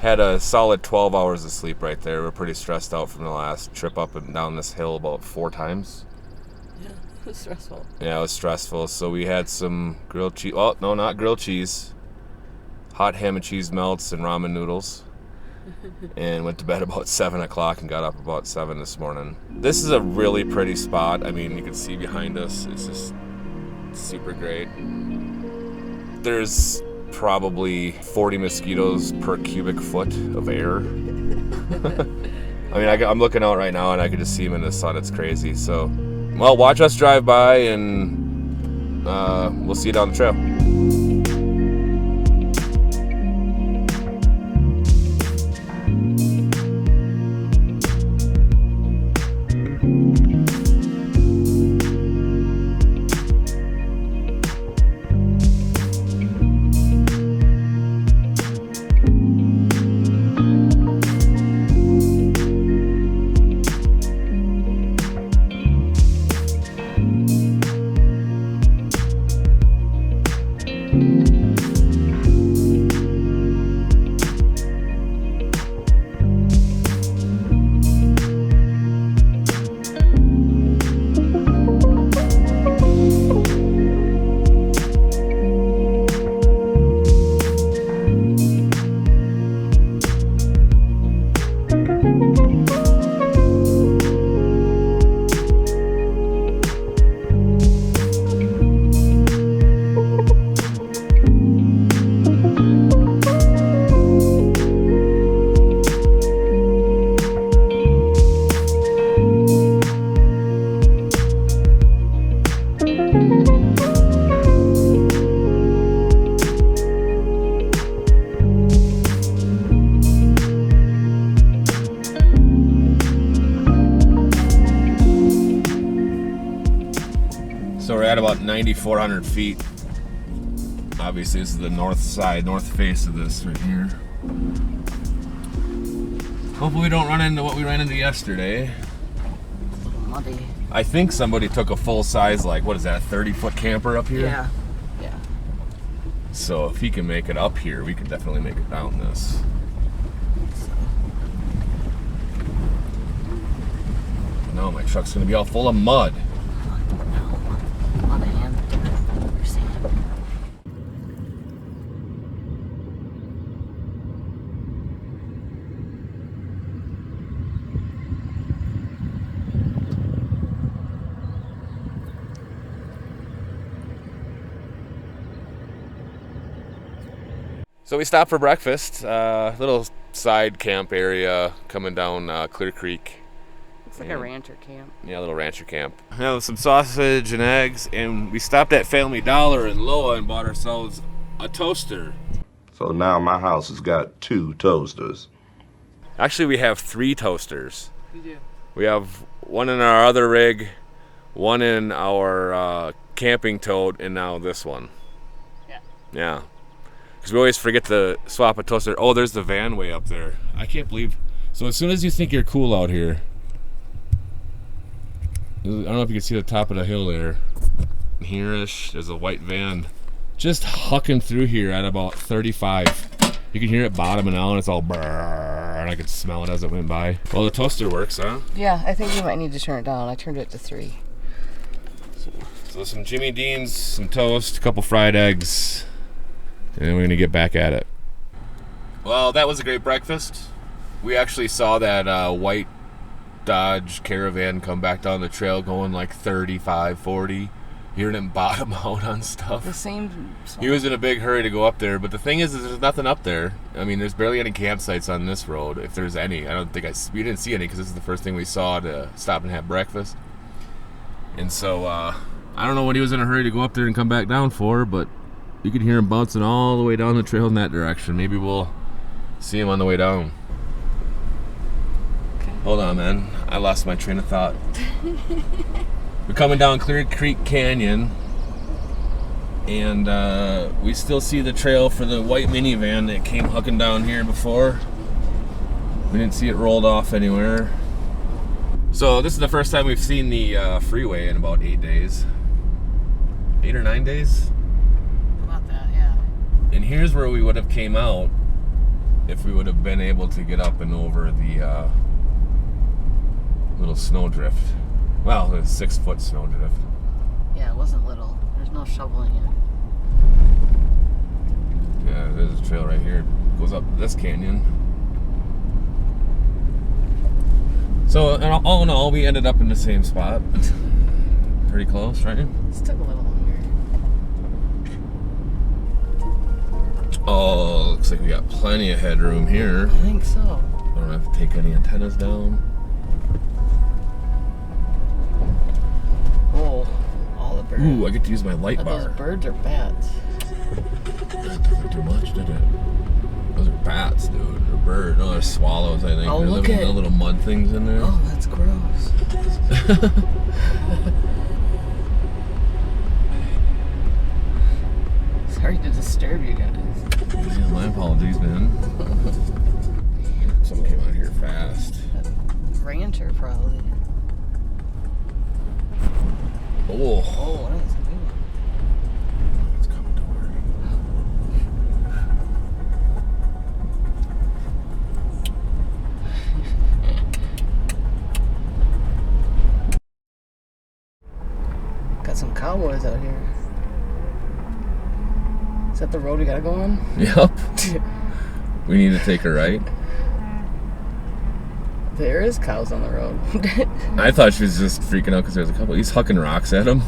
had a solid 12 hours of sleep right there. We're pretty stressed out from the last trip up and down this hill about 4 times. Yeah, it was stressful. Yeah, it was stressful. So we had some grilled cheese. Oh, no, not grilled cheese. Hot ham and cheese melts and ramen noodles. And went to bed about 7 o'clock and got up about 7 this morning. This is a really pretty spot. I mean, you can see behind us. It's just super great. There's probably 40 mosquitoes per cubic foot of air. I mean, I'm looking out right now and I can just see them in the sun. It's crazy. So, well, watch us drive by and we'll see you down the trail. So we're at about 9,400 feet. Obviously, this is the north side, north face of this right here. Hopefully we don't run into what we ran into yesterday. Muddy. I think somebody took a full size, like, what is that, 30-foot camper up here? Yeah. Yeah. So if he can make it up here, we can definitely make it down this. No, my truck's gonna be all full of mud. So we stopped for breakfast, little side camp area coming down Clear Creek. It's like a rancher camp. Yeah, a little rancher camp. Some sausage and eggs, and we stopped at Family Dollar in Loa and bought ourselves a toaster. So now my house has got 2 toasters. Actually, we have 3 toasters. We do. We have one in our other rig, one in our camping tote, and now this one. Yeah. Yeah. Because we always forget to swap a toaster. Oh, there's the van way up there. I can't believe. So as soon as you think you're cool out here, I don't know if you can see the top of the hill there. Here-ish, there's a white van just hucking through here at about 35. You can hear it bottoming out and it's all brrrr, and I could smell it as it went by. Well, the toaster works, huh? Yeah, I think you might need to turn it down. I turned it to 3. So some Jimmy Dean's, some toast, a couple fried eggs. And then we're going to get back at it. Well, that was a great breakfast. We actually saw that white Dodge Caravan come back down the trail going like 35, 40. Hearing him bottom out on stuff. The same. He was in a big hurry to go up there, but the thing is there's nothing up there. I mean, there's barely any campsites on this road, if there's any. I don't think we didn't see any because this is the first thing we saw to stop and have breakfast. And so, I don't know what he was in a hurry to go up there and come back down for, but you could hear him bouncing all the way down the trail in that direction. Maybe we'll see him on the way down. Okay. Hold on, man. I lost my train of thought. We're coming down Clear Creek Canyon, and we still see the trail for the white minivan that came hucking down here before. We didn't see it rolled off anywhere. So this is the first time we've seen the freeway in about 8 days. 8 or 9 days? About that, yeah. And here's where we would have came out if we would have been able to get up and over the little snowdrift. Well, the 6-foot snowdrift. Yeah, it wasn't little. There's no shoveling it. Yeah, there's a trail right here. It goes up this canyon. So, all in all, we ended up in the same spot. Pretty close, right? This took a little longer. Oh, looks like we got plenty of headroom here. I think so. Don't have to take any antennas down. Oh, all the birds. Ooh, I get to use my light Are bar. those birds or bats? That doesn't do much, did it? Those are bats, dude. Or bird. No, they're swallows, I think. Oh, they're look living at in the little mud things in there. Oh, that's gross. Sorry to disturb you guys. Yeah, my apologies, man. Someone came out here fast. Rancher, probably. Oh. Oh, what is it doing? It's coming, don't worry. Got some cowboys out here. Is that the road we gotta go on? Yep. We need to take a right. There is cows on the road. I thought she was just freaking out because there's a couple. He's hucking rocks at him.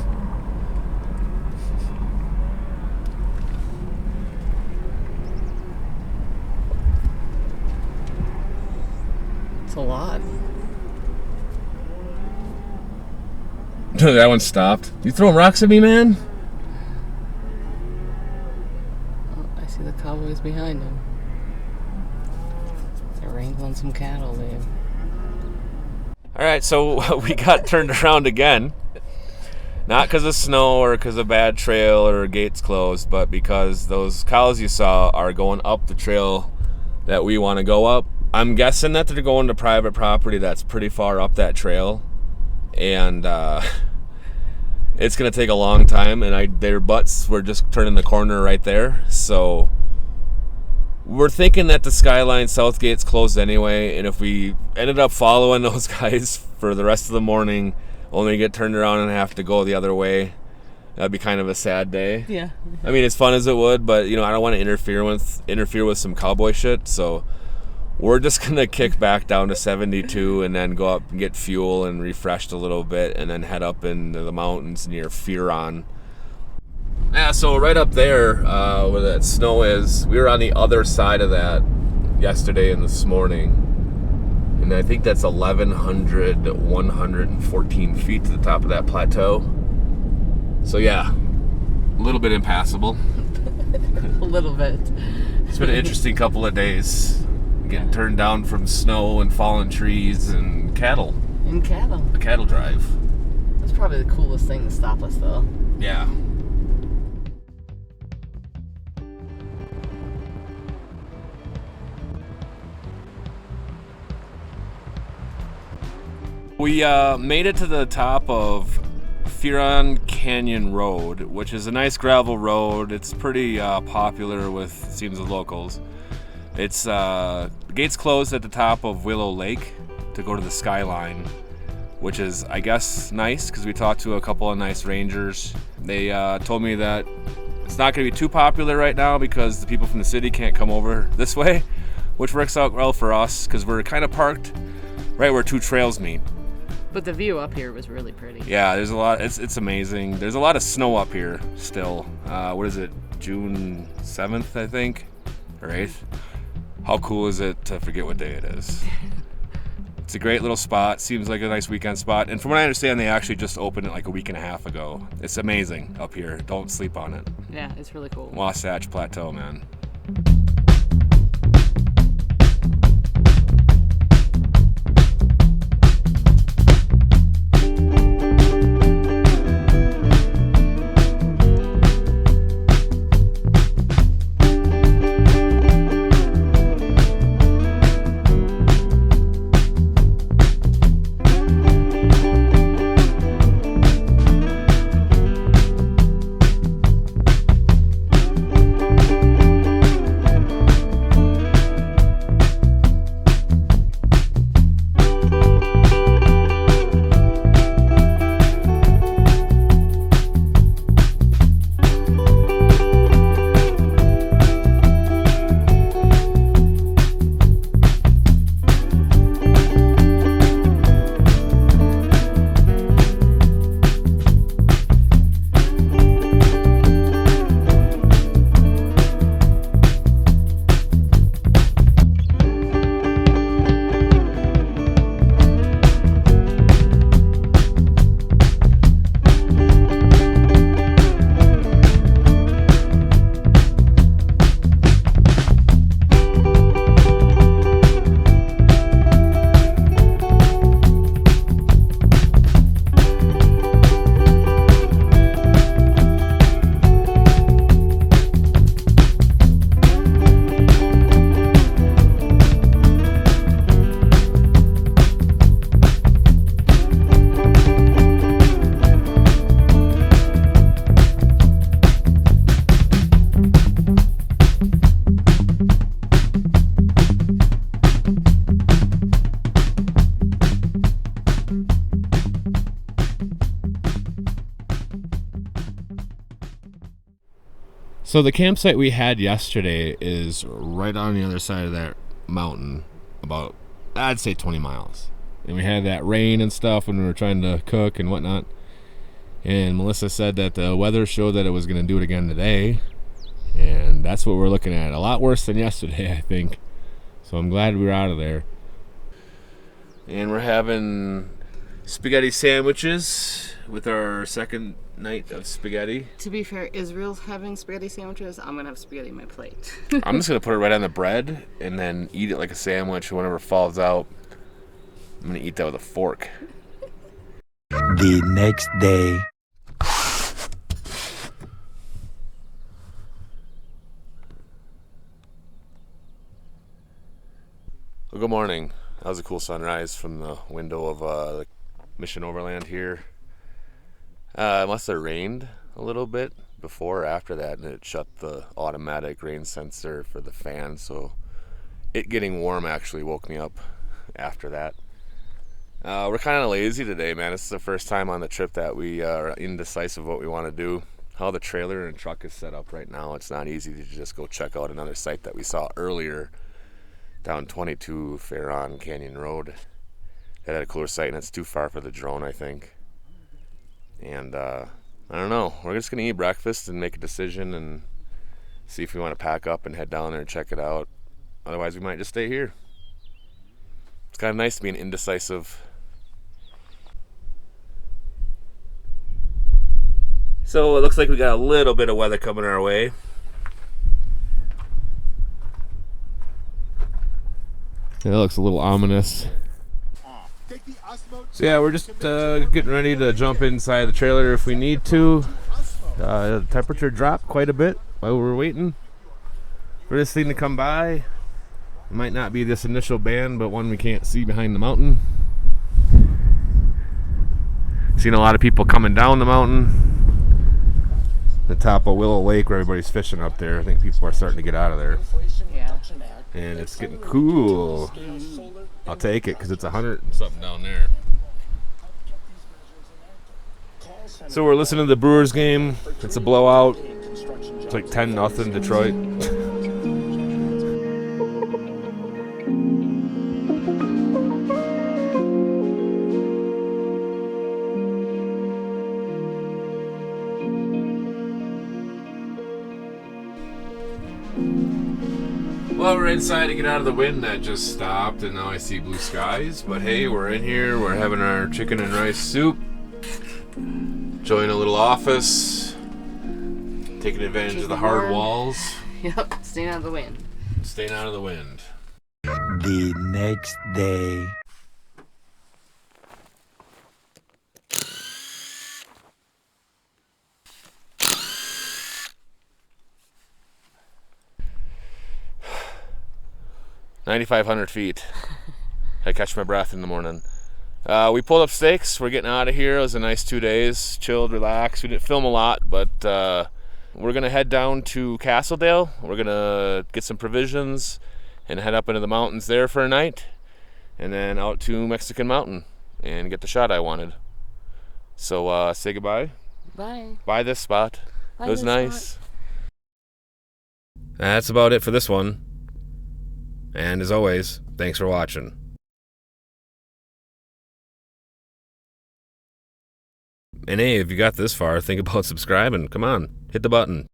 It's a lot. That one stopped. You throwing rocks at me, man? Oh, I see the cowboys behind him. They're wrangling some cattle, Dave. All right, so we got turned around again. Not because of snow or because of bad trail or gates closed, but because those cows you saw are going up the trail that we want to go up. I'm guessing that they're going to private property that's pretty far up that trail. And it's going to take a long time, and their butts were just turning the corner right there. So we're thinking that the Skyline South Gate's closed anyway, and if we ended up following those guys for the rest of the morning, only get turned around and have to go the other way, that'd be kind of a sad day. Yeah. I mean, as fun as it would, but I don't want to interfere with some cowboy shit, so we're just gonna kick back down to 72 and then go up and get fuel and refreshed a little bit, and then head up into the mountains near Ferron. Yeah, so right up there where that snow is, we were on the other side of that yesterday and this morning, and I think that's 114 feet to the top of that plateau. So yeah, a little bit impassable. A little bit. It's been an interesting couple of days, getting turned down from snow and fallen trees and cattle. And cattle. A cattle drive. That's probably the coolest thing to stop us, though. Yeah. We made it to the top of Ferron Canyon Road, which is a nice gravel road. It's pretty popular with, it seems, the locals. It's gates closed at the top of Willow Lake to go to the Skyline, which is, I guess, nice because we talked to a couple of nice rangers. They told me that it's not going to be too popular right now because the people from the city can't come over this way, which works out well for us because we're kind of parked right where two trails meet. But the view up here was really pretty. Yeah, there's a lot. It's amazing. There's a lot of snow up here still. What is it? June 7th, I think, or 8th. How cool is it to forget what day it is? It's a great little spot. Seems like a nice weekend spot. And from what I understand, they actually just opened it like a week and a half ago. It's amazing up here. Don't sleep on it. Yeah, it's really cool. Wasatch Plateau, man. So the campsite we had yesterday is right on the other side of that mountain, about, I'd say 20 miles. And we had that rain and stuff when we were trying to cook and whatnot. And Melissa said that the weather showed that it was going to do it again today. And that's what we're looking at. A lot worse than yesterday, I think. So I'm glad we were out of there. And we're having spaghetti sandwiches with our second night of spaghetti. To be fair, Israel's having spaghetti sandwiches. I'm gonna have spaghetti on my plate. I'm just gonna put it right on the bread and then eat it like a sandwich. Whenever it falls out, I'm gonna eat that with a fork. The next day. Well, good morning. That was a cool sunrise from the window of the Mission Overland here. It must have rained a little bit before or after that, and it shut the automatic rain sensor for the fan, so it getting warm actually woke me up after that. We're kind of lazy today, man. This is the first time on the trip that we are indecisive what we want to do. How the trailer and truck is set up right now, it's not easy to just go check out another site that we saw earlier down 22 Ferron Canyon Road. That had a cooler site, and it's too far for the drone, I think. And I don't know. We're just going to eat breakfast and make a decision and see if we want to pack up and head down there and check it out. Otherwise, we might just stay here. It's kind of nice being indecisive. So it looks like we got a little bit of weather coming our way. It looks a little ominous. So yeah, we're just getting ready to jump inside the trailer if we need to. The temperature dropped quite a bit while we were waiting for this thing to come by. It might not be this initial band, but one we can't see behind the mountain. Seen a lot of people coming down the mountain. The top of Willow Lake where everybody's fishing up there. I think people are starting to get out of there. Yeah. And it's getting cool. I'll take it because it's 100 and something down there. So we're listening to the Brewers game. It's a blowout. It's like 10-0 Detroit. Well, we're inside to get out of the wind that just stopped, and now I see blue skies. But hey, we're in here. We're having our chicken and rice soup. Enjoying a little office. Taking advantage of the hard walls. Yep, staying out of the wind. Staying out of the wind. The next day. $9,500 feet. I catch my breath in the morning. We pulled up stakes. We're getting out of here. It was a nice 2 days. Chilled, relaxed. We didn't film a lot, but we're going to head down to Castledale. We're going to get some provisions and head up into the mountains there for a night. And then out to Mexican Mountain and get the shot I wanted. So say goodbye. Bye. Buy this spot. Buy It was this nice. spot. That's about it for this one. And as always, thanks for watching. And hey, if you got this far, think about subscribing. Come on, hit the button.